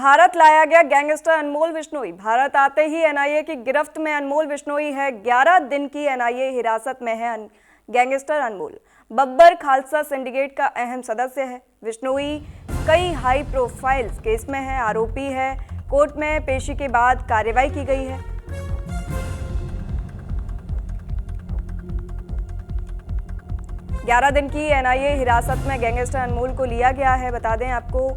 भारत लाया गया गैंगस्टर अनमोल बिश्नोई। भारत आते ही एनआईए की गिरफ्त में अनमोल बिश्नोई है। 11 दिन की एनआईए हिरासत में है गैंगस्टर अनमोल। बब्बर खालसा सिंडिकेट का अहम सदस्य है। बिश्नोई कई हाई प्रोफाइल केस में है, आरोपी है। कोर्ट में पेशी के बाद कार्रवाई की गई है। ग्यारह दिन की एनआईए हिरासत में गैंगस्टर अनमोल को लिया गया है। बता दें आपको,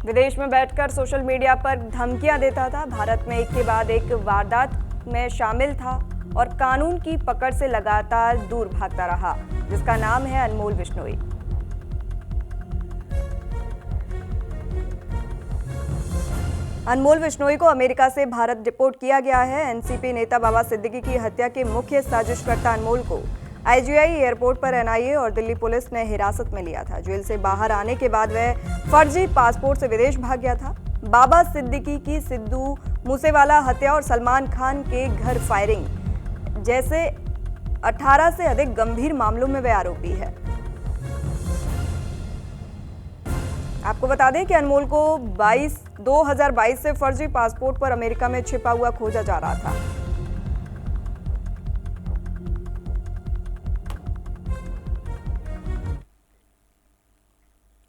विदेश में बैठकर सोशल मीडिया पर धमकियां देता था। भारत में एक के बाद एक वारदात में शामिल था और कानून की पकड़ से लगातार दूर भागता रहा, जिसका नाम है अनमोल बिश्नोई। अनमोल बिश्नोई को अमेरिका से भारत डिपोर्ट किया गया है। एनसीपी नेता बाबा सिद्दीकी की हत्या के मुख्य साजिशकर्ता अनमोल को आईजीआई एयरपोर्ट पर एनआईए और दिल्ली पुलिस ने हिरासत में लिया था। जेल से बाहर आने के बाद वह फर्जी पासपोर्ट से विदेश भाग गया था। बाबा सिद्दीकी की सिद्धू मूसेवाला हत्या और सलमान खान के घर फायरिंग जैसे 18 से अधिक गंभीर मामलों में वह आरोपी है। आपको बता दें कि अनमोल को 2022 से फर्जी पासपोर्ट पर अमेरिका में छिपा हुआ खोजा जा रहा था।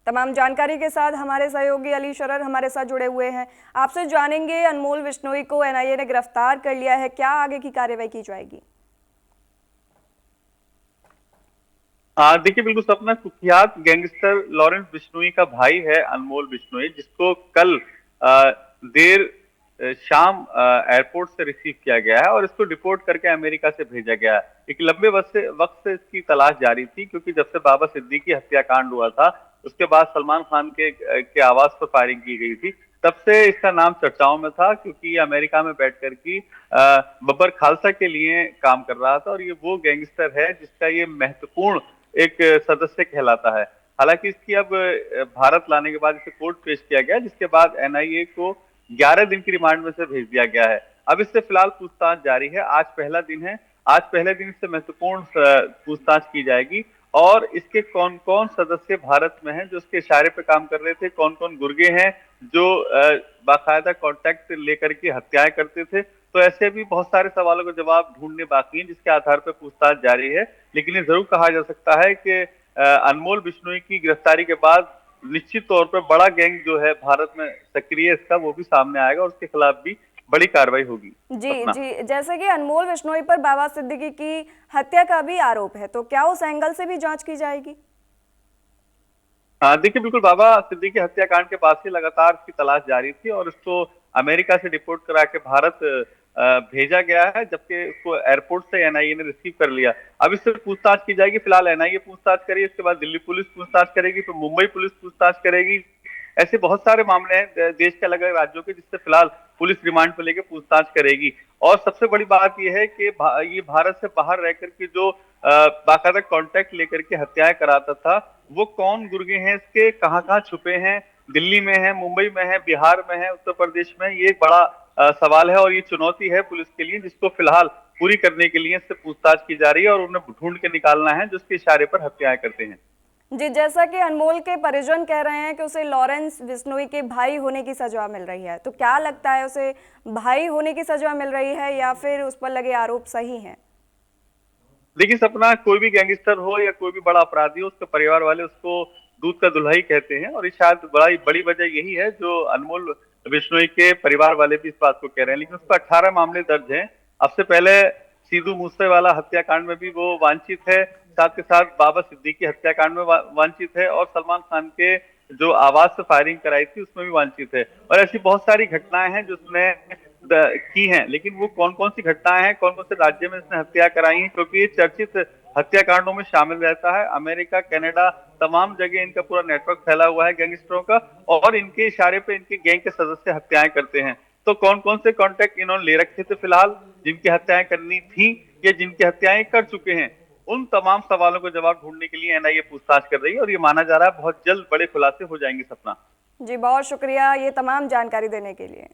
तमाम जानकारी के साथ हमारे सहयोगी अली शरर हमारे साथ जुड़े हुए हैं। आपसे जानेंगे, अनमोल बिश्नोई को एनआईए ने गिरफ्तार कर लिया है, क्या आगे की कार्रवाई की जाएगी? देखिए, बिल्कुल सपना कुख्यात गैंगस्टर लॉरेंस बिश्नोई का भाई है अनमोल बिश्नोई, जिसको कल देर शाम एयरपोर्ट से रिसीव किया गया है और इसको डिपोर्ट करके अमेरिका से भेजा गया है। एक लंबे वक्त से इसकी तलाश जारी थी, क्योंकि जब से बाबा सिद्दीकी हत्याकांड हुआ था उसके बाद सलमान खान के आवास पर फायरिंग की गई थी। तब से इसका नाम चर्चाओं में था, क्योंकि अमेरिका में बैठकर की बब्बर खालसा के लिए काम कर रहा था और ये वो गैंगस्टर है जिसका ये महत्वपूर्ण एक सदस्य कहलाता है। हालांकि इसकी अब भारत लाने के बाद इसे कोर्ट पेश किया गया, जिसके बाद एनआईए को 11 दिन की रिमांड में से भेज दिया गया है। अब इससे फिलहाल पूछताछ जारी है। आज पहला दिन है। आज पहले दिन इससे महत्वपूर्ण पूछताछ की जाएगी और इसके कौन कौन सदस्य भारत में हैं जो इसके इशारे पे काम कर रहे थे, कौन कौन गुर्गे हैं जो बाकायदा कॉन्टैक्ट लेकर के हत्याएं करते थे। तो ऐसे भी बहुत सारे सवालों का जवाब ढूंढने बाकी हैं, जिसके आधार पर पूछताछ जारी है। लेकिन ये जरूर कहा जा सकता है कि अनमोल बिश्नोई की गिरफ्तारी के बाद निश्चित तौर पर बड़ा गैंग जो है भारत में सक्रिय इसका, वो भी सामने आएगा और उसके खिलाफ भी बड़ी कार्रवाई होगी। जी, जैसे कि अनमोल बिश्नोई पर बाबा सिद्दीकी की हत्या का भी आरोप है, तो क्या उस एंगल से भी जांच की जाएगी? देखिए, बिल्कुल बाबा सिद्दीकी हत्याकांड के बाद से लगातार इसकी तलाश जारी थी और इसको अमेरिका से डिपोर्ट करा के भारत भेजा गया है, जबकि इसको एयरपोर्ट से एनआईए ने रिसीव कर लिया। अब इससे पूछताछ की जाएगी। फिलहाल एनआईए पूछताछ करेगी, उसके बाद दिल्ली पुलिस पूछताछ करेगी, फिर मुंबई पुलिस पूछताछ करेगी। ऐसे बहुत सारे मामले हैं देश के अलग अलग राज्यों के, जिससे फिलहाल पुलिस रिमांड पर लेकर पूछताछ करेगी। और सबसे बड़ी बात यह है कि ये भारत से बाहर रहकर के जो बाकायदा कॉन्टैक्ट लेकर के हत्याएं कराता था, वो कौन गुर्गे हैं इसके, कहाँ कहाँ छुपे हैं, दिल्ली में है, मुंबई में है, बिहार में है, उत्तर प्रदेश में, ये एक बड़ा सवाल है और ये चुनौती है पुलिस के लिए, जिसको फिलहाल पूरी करने के लिए इससे पूछताछ की जा रही है और उन्हें ढूंढ के निकालना है जो उसके इशारे पर हत्याएं करते हैं। जी, जैसा कि अनमोल के परिजन कह रहे हैं कि उसे लॉरेंस बिश्नोई के भाई होने की सजा मिल रही है, तो क्या लगता है, उसे भाई होने की सजा मिल रही है या फिर उस पर लगे आरोप सही हैं? देखिए सपना, कोई भी गैंगस्टर हो या कोई भी बड़ा अपराधी हो, उसके परिवार वाले उसको दूध का दुल्हा ही कहते हैं और ये शायद बड़ी वजह यही है जो अनमोल बिश्नोई के परिवार वाले भी इस बात को कह रहे हैं। लेकिन उस पर 18 मामले दर्ज हैं। अब से पहले सिद्धू मूसेवाला हत्याकांड में भी वो वांछित है, साथ के साथ बाबा सिद्दीकी हत्याकांड में वांछित है और सलमान खान के जो आवाज से फायरिंग कराई थी उसमें भी वांछित है। और ऐसी बहुत सारी घटनाएं हैं जो उसने की हैं, लेकिन वो कौन कौन सी घटनाएं हैं, कौन कौन से राज्य में इसने हत्या कराई है, क्योंकि ये चर्चित हत्याकांडों में शामिल रहता है। अमेरिका, कनाडा, तमाम जगह इनका पूरा नेटवर्क फैला हुआ है गैंगस्टरों का और इनके इशारे पे इनके गैंग के सदस्य हत्याएं करते हैं। तो कौन कौन से कॉन्टेक्ट इन्होंने ले रखे थे फिलहाल, जिनकी हत्याएं करनी थी या जिनकी हत्याएं कर चुके हैं, उन तमाम सवालों को जवाब ढूंढने के लिए एनआईए पूछताछ कर रही है और ये माना जा रहा है बहुत जल्द बड़े खुलासे हो जाएंगे। सपना जी, बहुत शुक्रिया ये तमाम जानकारी देने के लिए।